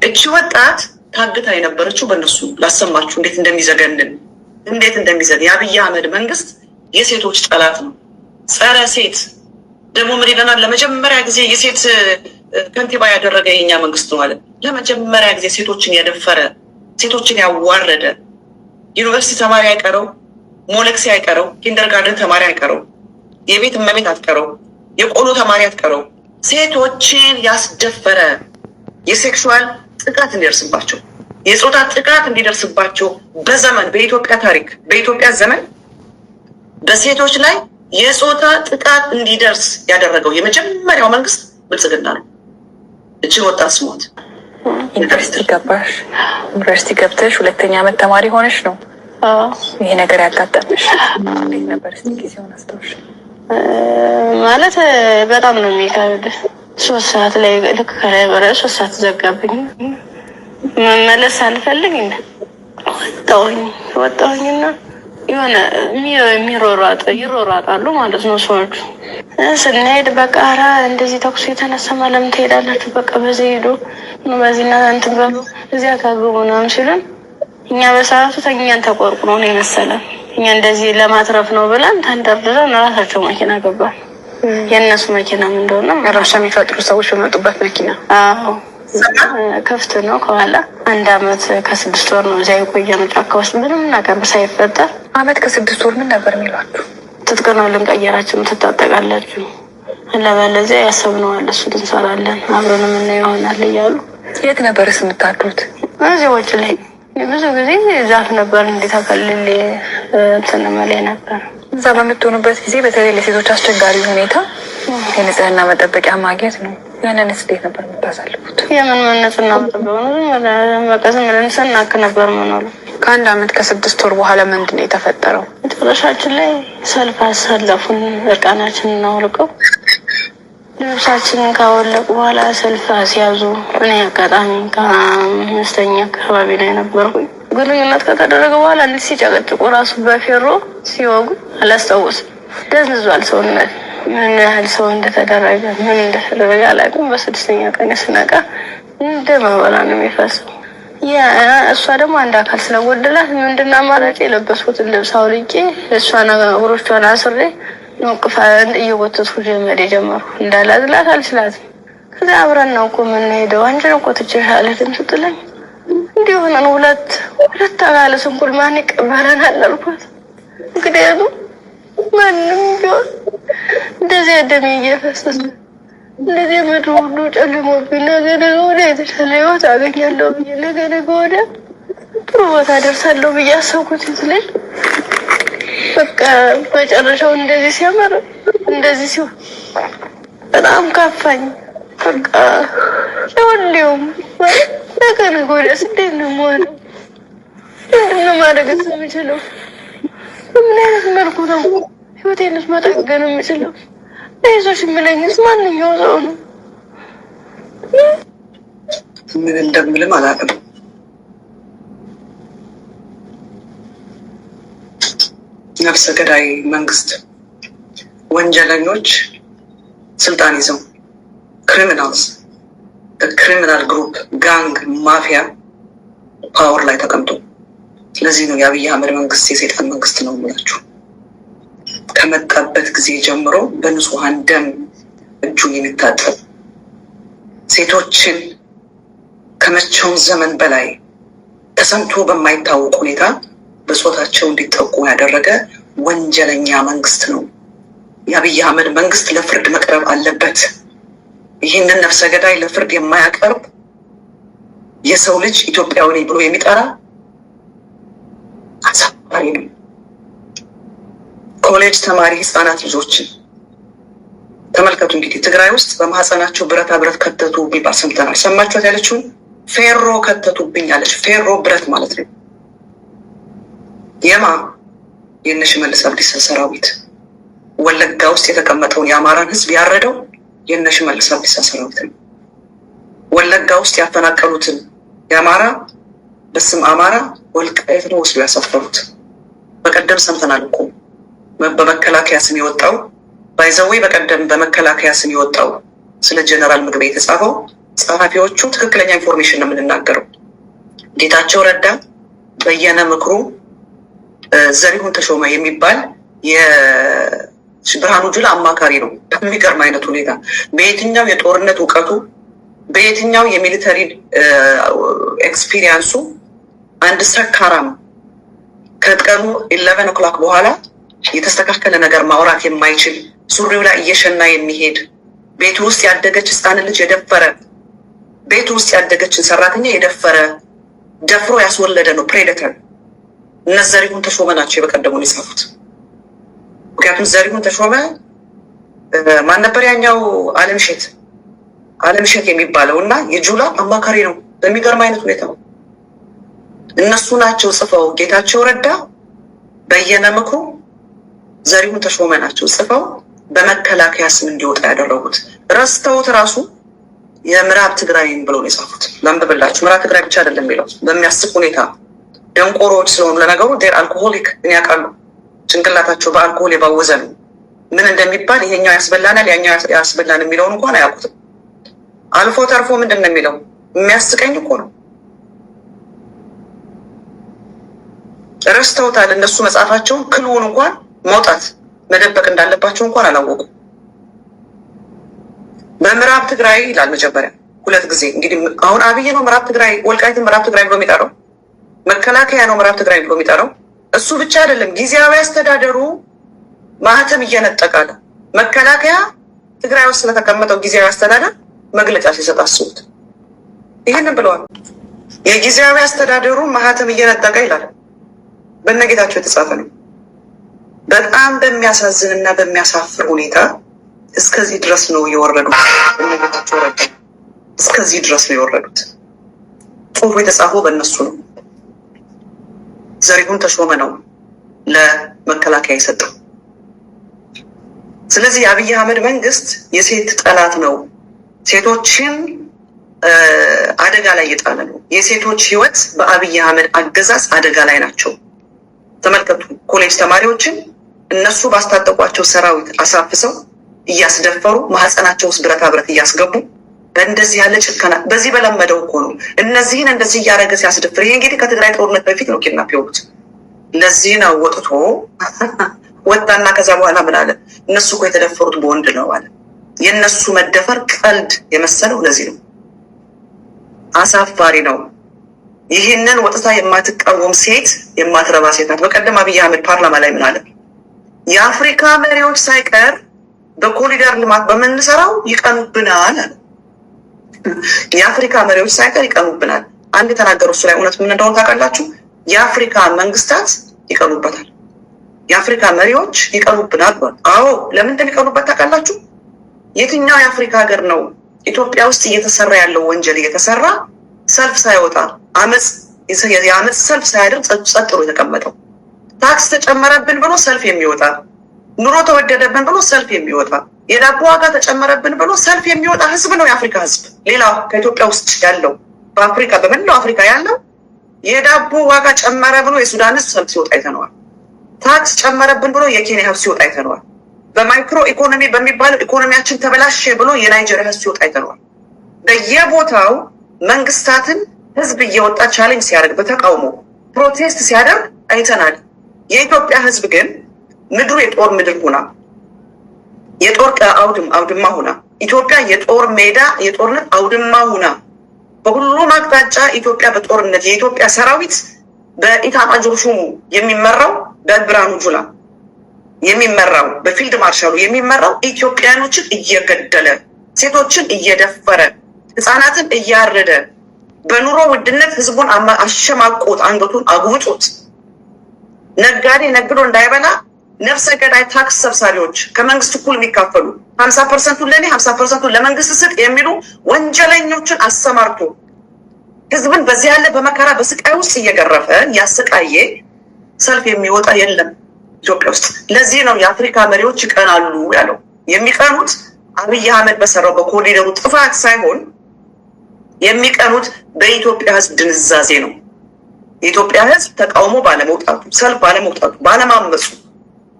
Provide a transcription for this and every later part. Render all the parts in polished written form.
እቺ ወጣት ታግታ የነበረችው በእነሱ ላሰማችሁ እንዴት እንደሚዘገን የአብይ አህመድ መንግስት የሴቶች ጠላት ነው። ጸረ ሴት ደግሞ ምን ይለናል? ለመጀመሪያ ጊዜ የሴት ከንቲባ ያደረገ የኛ መንግስት ነው ማለት ለመጀመሪያ ጊዜ ሴቶችን ያደፈረ ሴቶችን ያዋረደ ዩኒቨርሲቲ ተማሪ አይቀረው፣ ሞለክሲ አይቀረው፣ ኪንደርጋርደን ተማሪ አይቀረው፣ የቤት እመቤት አትቀረው፣ የቆሎ ተማሪ አትቀረው፣ ሴቶችን ያስደፈረ የሴክሹዋል ጥቃት እንዲደርስባቸው የጾታ ጥቃት እንዲደርስባቸው በዘመን በኢትዮጵያ ታሪክ በኢትዮጵያ ዘመን በሴቶች ላይ የጾታ ጥቃት እንዲደርስ ያደረገው የመጀመሪያው መንግስት ብልጽግና ነው። እቺ ወጣት ስሞት ዩኒቨርሲቲ ገባሽ፣ ዩኒቨርሲቲ ገብተሽ ሁለተኛ ዓመት ተማሪ ሆነሽ ነው ይሄ ነገር ያጋጠመሽ። እንዴት ነበር እስቲ ጊዜውን አስታውሽ? ማለት በጣም ነው የሚከብድ። 3 ሰዓት ላይ ልክ ከላይ በረ 3 ሰዓት ዘጋብኝ። መመለስ አልፈልግ ወጣሁኝና የሆነ ይሮራጣሉ ማለት ነው ሰዎቹ። ስንሄድ በቃ ኧረ እንደዚህ ተኩስ የተነሳ ለምን ትሄዳላችሁ? በቃ በዚህ ሄዱ በዚህና እንትን በሉ እዚያ ካግቡ ምናምን ሲሉን እኛ በሰዓቱ ተኛን ተቆርቁሮ ነው የመሰለን። እኛ እንደዚህ ለማትረፍ ነው ብለን ተንደርድረን ራሳቸው መኪና ገባን። የእነሱ መኪና ምን እንደሆነ ረብሻ የሚፈጥሩ ሰዎች በመጡበት መኪና ክፍት ነው ከኋላ። 1 ዓመት ከ6 ወር ነው እዚያ የቆየነው ጫካ ውስጥ ምንም ነገር ሳይፈጠር። 1 ዓመት ከ6 ወር ምን ነበር የሚሏችሁ? ትጥቅ ነው ልንቀየራችሁ ትታጠቃላችሁ፣ አለበለዚያ ያሰብነዋል እሱ እንሰራለን አብረን ምን ይሆናል እያሉ። የት ነበርስ የምታድሩት? እዚህ ውጭ ላይ ብዙ ጊዜ ዛፍ ነበር እንዲተከልል ተነመለ ነበር። እዛ በምትሆኑበት ጊዜ በተለይ ለሴቶች አስቸጋሪ ሁኔታ የንጽህና መጠበቂያ ማግኘት ነው። ያንንስ እንዴት ነበር የምታሳልፉት? የምን ንጽህና መጠበቂያ ነው? መቀስም ብለን ስናክ ነበር የምንውለው። ከ1 ዓመት ከ6 ወር በኋላ ምንድን ነው የተፈጠረው? መጨረሻችን ላይ ሰልፍ አሰለፉን። እርቃናችንን አውልቀው ልብሳችንን ካወለቁ በኋላ ሰልፍ አስያዙ። እኔ አጋጣሚ ከ5ኛ አካባቢ ላይ ነበርኩኝ። ግንኙነት ከተደረገ በኋላ እንዲህ ሲጨቀጭቁ ራሱ በፌሮ ሲወጉ አላስታውስም። ደንዝዟል ሰውነት። ምን ያህል ሰው እንደተደረገ ምን እንደተደረገ አላውቅም። በ6ኛ ቀን ስነቃ እንደ ማበላ ነው የሚፈሰው። እሷ ደግሞ አንድ አካል ስለጎደላት ምንድን ነው አማራጭ? የለበስኩትን ልብስ አውልቄ እሷን እግሮቿን አስሬ ነቅፋ እየጎተትኩ ጀመር የጀመርኩ እንዳላዝላት አልችላትም። ከዛ አብረን ነው እኮ የምንሄደው አንቺን እኮ ትችላለሽ ስትለኝ እንዲህ ሆነን ሁለት አካል ስንኩል ማን ይቀበለናል አልኳት። እንግዲህ ማንም ቢሆን እንደዚህ ደም እየፈሰሰ እንደዚህ ምድር ሁሉ ጨልሞብኝ ነገ ወዲያ የተሻለ ህይወት አገኛለሁ ብዬ ነገ ወዲያ ጥሩ ቦታ ደርሳለሁ ብዬ አሰብኩት ይመስለኝ። በቃ መጨረሻው እንደዚህ ሲያመር እንደዚህ ሲሆን በጣም ከፋኝ። በቃ ለወዲያውም ነገ ወዲያ እንዴት ነው የምሆነው? ምንድን ነው ማድረግ የምችለው? በምን አይነት መልኩ ነው ህይወቴንስ መጠገን የምችለው? አይዞሽ የምለኝስ ማንኛው ሰው ነው? ምን እንደምልም አላውቅም። ነፍሰ ገዳይ መንግስት፣ ወንጀለኞች ስልጣን ይዘው ክሪሚናልስ ክሪሚናል ግሩፕ ጋንግ ማፊያ ፓወር ላይ ተቀምጦ፣ ስለዚህ ነው የአብይ አህመድ መንግስት የሰይጣን መንግስት ነው የምላችሁ። ከመጣበት ጊዜ ጀምሮ በንጹሃን ደም እጁን የሚታጠብ ሴቶችን ከመቼውም ዘመን በላይ ተሰምቶ በማይታወቅ ሁኔታ በጾታቸው እንዲጠቁ ያደረገ ወንጀለኛ መንግስት ነው። የአብይ አህመድ መንግስት ለፍርድ መቅረብ አለበት። ይህንን ነፍሰ ገዳይ ለፍርድ የማያቀርብ የሰው ልጅ ኢትዮጵያዊ ብሎ የሚጠራ አሳፋሪ ነው። ኮሌጅ ተማሪ ህፃናት ልጆችን ተመልከቱ። እንግዲህ ትግራይ ውስጥ በማህፀናቸው ብረታ ብረት ከተቱ ቢባል ሰምተናል። ሰማችኋት? ያለችውን ፌሮ ከተቱብኝ አለች። ፌሮ ብረት ማለት ነው። የእነ ሽመልስ አብዲሳ ሰራዊት ወለጋ ውስጥ የተቀመጠውን የአማራን ህዝብ ያረደው የእነ ሽመልስ አብዲሳ ሰራዊት ነው። ወለጋ ውስጥ ያፈናቀሉትን የአማራ በስም አማራ ወልቃይት ነው ወስዶ ያሰፈሩት። በቀደም ሰምተናል እኮ በመከላከያ ስም የወጣው ባይዘዌ በቀደም በመከላከያ ስም የወጣው ስለ ጀነራል ምግበይ የተጻፈው ጸሐፊዎቹ ትክክለኛ ኢንፎርሜሽን ነው የምንናገረው። ጌታቸው ረዳ፣ በየነ ምክሩ፣ ዘሪሁን ተሾመ የሚባል የብርሃኑ ጁላ አማካሪ ነው። በሚገርም አይነት ሁኔታ በየትኛው የጦርነት እውቀቱ በየትኛው የሚሊተሪ ኤክስፒሪየንሱ አንድ ሰካራም ከቀኑ 11 ኦክላክ በኋላ የተስተካከለ ነገር ማውራት የማይችል ሱሪው ላይ እየሸና የሚሄድ ቤቱ ውስጥ ያደገች ህፃን ልጅ የደፈረ ቤቱ ውስጥ ያደገችን ሰራተኛ የደፈረ ደፍሮ ያስወለደ ነው ፕሬዴተር። እነ ዘሪሁን ተሾመ ናቸው የበቀደሙን የጻፉት። ምክንያቱም ዘሪሁን ተሾመ ማን ነበር ያኛው አለምሸት የሚባለው እና የጁላ አማካሪ ነው። በሚገርም አይነት ሁኔታ ነው እነሱ ናቸው ጽፈው ጌታቸው ረዳ፣ በየነ ምክሩ፣ ዘሪሁን ተሾመ ናቸው ጽፈው በመከላከያ ስም እንዲወጣ ያደረጉት። ረስተውት ራሱ የምዕራብ ትግራይን ብለው ነው የጻፉት። ላንብብላችሁ። ምዕራብ ትግራይ ብቻ አይደለም የሚለው በሚያስቅ ሁኔታ ደንቆሮዎች ስለሆኑ ለነገሩ ዴር አልኮሆሊክ ምን ያውቃሉ? ጭንቅላታቸው በአልኮሆል የባወዘ ነው። ምን እንደሚባል ይሄኛው ያስበላናል ያኛው ያስበላን የሚለውን እንኳን አያውቁትም። አልፎ ተርፎ ምንድን ነው የሚለው? የሚያስቀኝ እኮ ነው። ረስተውታል። እነሱ መጽሐፋቸውን ክልውን እንኳን ማውጣት መደበቅ እንዳለባቸው እንኳን አላወቁ። በምዕራብ ትግራይ ይላል መጀመሪያ 2 ጊዜ። እንግዲህ አሁን አብይ ነው ምዕራብ ትግራይ ወልቃይትን ምዕራብ ትግራይ ብሎ የሚጠራው፣ መከላከያ ነው ምዕራብ ትግራይ ብሎ የሚጠራው። እሱ ብቻ አይደለም፣ ጊዜያዊ አስተዳደሩ ማህተም እየነጠቃለ መከላከያ ትግራይ ውስጥ ስለተቀመጠው ጊዜያዊ አስተዳደር መግለጫ ሲሰጥ አስቡት። ይህንን ብለዋል። የጊዜያዊ አስተዳደሩ ማህተም እየነጠቀ ይላል። በነጌታቸው የተጻፈ ነው። በጣም በሚያሳዝን እና በሚያሳፍር ሁኔታ እስከዚህ ድረስ ነው የወረዱት። በነጌታቸው ረዳ እስከዚህ ድረስ ነው የወረዱት። ጽሁፉ የተጻፈው በእነሱ ነው። ዘሪሁን ተሾመ ነው ለመከላከያ የሰጠው። ስለዚህ የአብይ አህመድ መንግስት የሴት ጠላት ነው። ሴቶችን አደጋ ላይ እየጣለ ነው። የሴቶች ህይወት በአብይ አህመድ አገዛዝ አደጋ ላይ ናቸው። ተመልከቱ። ኮሌጅ ተማሪዎችን እነሱ ባስታጠቋቸው ሰራዊት አሳፍሰው እያስደፈሩ ማህፀናቸው ውስጥ ብረታ ብረት እያስገቡ በእንደዚህ ያለ ጭከና በዚህ በለመደው እኮ ነው እነዚህን እንደዚህ እያደረገ ሲያስደፍር። ይሄ እንግዲህ ከትግራይ ጦርነት በፊት ነው ኪድናፕ የሆኑት። እነዚህን አወጥቶ ወጣና ከዛ በኋላ ምን አለ? እነሱ እኮ የተደፈሩት በወንድ ነው አለ። የእነሱ መደፈር ቀልድ የመሰለው ለዚህ ነው። አሳፋሪ ነው። ይህንን ወጥታ የማትቃወም ሴት የማትረባ ሴት ናት። በቀደም አብይ አህመድ ፓርላማ ላይ ምን አለ? የአፍሪካ መሪዎች ሳይቀር በኮሪደር ልማት በምንሰራው ይቀኑብናል አለ። የአፍሪካ መሪዎች ሳይቀር ይቀኑብናል። አንድ የተናገሩ እሱ ላይ እውነት ምን እንደሆነ ታውቃላችሁ? የአፍሪካ መንግስታት ይቀኑበታል። የአፍሪካ መሪዎች ይቀኑብናል። አዎ፣ ለምን እንደሚቀኑበት ታውቃላችሁ? የትኛው የአፍሪካ ሀገር ነው ኢትዮጵያ ውስጥ እየተሰራ ያለው ወንጀል እየተሰራ ሰልፍ ሳይወጣ የአመፅ ሰልፍ ሳያደርግ ጸጥ ብሎ የተቀመጠው? ታክስ ተጨመረብን ብሎ ሰልፍ የሚወጣ፣ ኑሮ ተወደደብን ብሎ ሰልፍ የሚወጣ፣ የዳቦ ዋጋ ተጨመረብን ብሎ ሰልፍ የሚወጣ ህዝብ ነው የአፍሪካ ህዝብ። ሌላ ከኢትዮጵያ ውስጥ ያለው በአፍሪካ በመላው አፍሪካ ያለው የዳቦ ዋጋ ጨመረ ብሎ የሱዳን ህዝብ ሰልፍ ሲወጣ አይተነዋል። ታክስ ጨመረብን ብሎ የኬንያ ህዝብ ሲወጣ አይተነዋል። በማይክሮ ኢኮኖሚ በሚባለው ኢኮኖሚያችን ተበላሸ ብሎ የናይጄሪያ ህዝብ ሲወጣ አይተነዋል። በየቦታው መንግስታትን ህዝብ እየወጣ ቻሌንጅ ሲያደርግ በተቃውሞ ፕሮቴስት ሲያደርግ አይተናል። የኢትዮጵያ ህዝብ ግን ምድሩ የጦር ምድር ሆና የጦር አውድማ ሆና ኢትዮጵያ የጦር ሜዳ የጦርነት አውድማ ሆና በሁሉም አቅጣጫ ኢትዮጵያ በጦርነት የኢትዮጵያ ሰራዊት በኢታማዦር ሹሙ የሚመራው በብርሃኑ ጁላ የሚመራው በፊልድ ማርሻሉ የሚመራው ኢትዮጵያኖችን እየገደለ ሴቶችን እየደፈረ ህፃናትን እያረደ በኑሮ ውድነት ህዝቡን አሸማቆት አንገቱን አጉብጦት ነጋዴ ነግዶ እንዳይበላ ነፍሰ ገዳይ ታክስ ሰብሳቢዎች ከመንግስት እኩል የሚካፈሉ 50% ለኔ 50% ለመንግስት ስጥ የሚሉ ወንጀለኞችን አሰማርቶ ህዝብን በዚህ ያለ በመከራ በስቃይ ውስጥ እየገረፈ ያሰቃየ ሰልፍ የሚወጣ የለም ኢትዮጵያ ውስጥ። ለዚህ ነው የአፍሪካ መሪዎች ይቀናሉ ያለው። የሚቀኑት አብይ አህመድ በሰራው በኮሪደሩ ጥፋት ሳይሆን የሚቀኑት በኢትዮጵያ ህዝብ ድንዛዜ ነው። የኢትዮጵያ ህዝብ ተቃውሞ ባለመውጣቱ፣ ሰልፍ ባለመውጣቱ፣ ባለማመፁ፣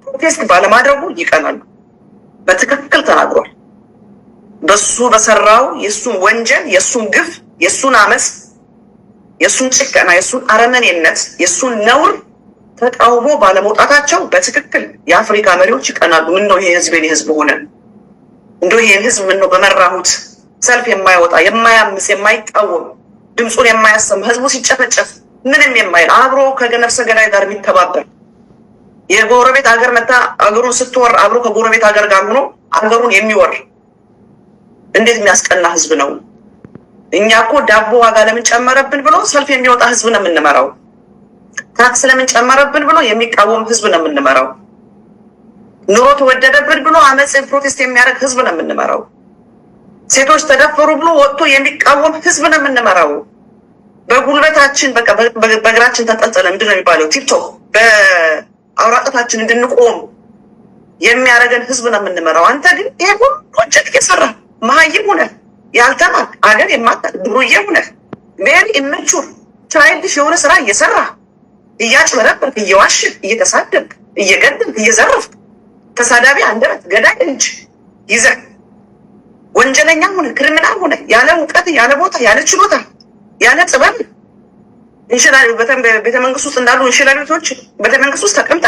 ፕሮቴስት ባለማድረጉ ይቀናሉ። በትክክል ተናግሯል። በሱ በሰራው የሱን ወንጀል የሱን ግፍ የሱን አመፅ የሱን ጭከና የሱን አረመኔነት የሱን ነውር ተቃውሞ ባለመውጣታቸው በትክክል የአፍሪካ መሪዎች ይቀናሉ። ምን ነው ይሄ ህዝብ የኔ ህዝብ ሆነ? እንደው ይሄን ህዝብ ምን ነው በመራሁት ሰልፍ የማይወጣ የማያምስ የማይቃወም ድምፁን የማያሰማ ህዝቡ ሲጨፈጨፍ ምንም የማይል አብሮ ከነፍሰ ገዳይ ጋር የሚተባበር የጎረቤት ሀገር መታ አገሩን ስትወር አብሮ ከጎረቤት ሀገር ጋር ሆኖ አገሩን የሚወር እንዴት የሚያስቀና ህዝብ ነው? እኛ እኮ ዳቦ ዋጋ ለምን ጨመረብን ብሎ ሰልፍ የሚወጣ ህዝብ ነው የምንመራው። ታክስ ለምን ጨመረብን ብሎ የሚቃወም ህዝብ ነው የምንመራው። ኑሮ ተወደደብን ብሎ አመፅ ፕሮቴስት የሚያደርግ ህዝብ ነው የምንመራው። ሴቶች ተደፈሩ ብሎ ወጥቶ የሚቃወም ህዝብ ነው የምንመራው። በጉልበታችን በቃ በእግራችን ተንጠልጥለን ምንድን ነው የሚባለው ቲክቶክ በአውራጣታችን እንድንቆም የሚያደርገን ህዝብ ነው የምንመራው። አንተ ግን ይሄ ሁሉ ወንጀል እየሰራ መሀይም ሆነ ያልተማርክ አገር የማታውቅ ድሩዬ ሆነ ቬሪ ኢመቹር ቻይልድሽ የሆነ ስራ እየሰራ እያጭበረበርክ እየዋሽክ እየተሳደብክ እየገደልክ እየዘረፍክ ተሳዳቢ አንደበት ገዳይ እጅ ይዘህ ወንጀለኛ ሆነ ክሪሚናል ሆነ ያለ እውቀት ያለ ቦታ ያለ ችሎታ ያለ ጥበብ እንሽላል ቤተመንግስት ውስጥ እንዳሉ እንሽላሊቶች ቤተመንግስት ውስጥ ተቀምጣ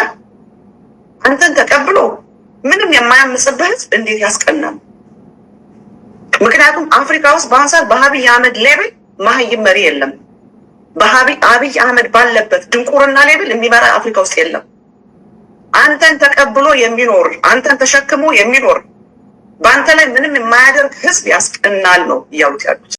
አንተን ተቀብሎ ምንም የማያምጽብህ ህዝብ እንዴት ያስቀናል? ምክንያቱም አፍሪካ ውስጥ በአሁኑ ሰዓት በአብይ አህመድ ሌብል መሀይም መሪ የለም። አብይ አህመድ ባለበት ድንቁርና ሌብል የሚመራ አፍሪካ ውስጥ የለም። አንተን ተቀብሎ የሚኖር አንተን ተሸክሞ የሚኖር በአንተ ላይ ምንም የማያደርግ ህዝብ ያስቀናል ነው እያሉት ያሉት።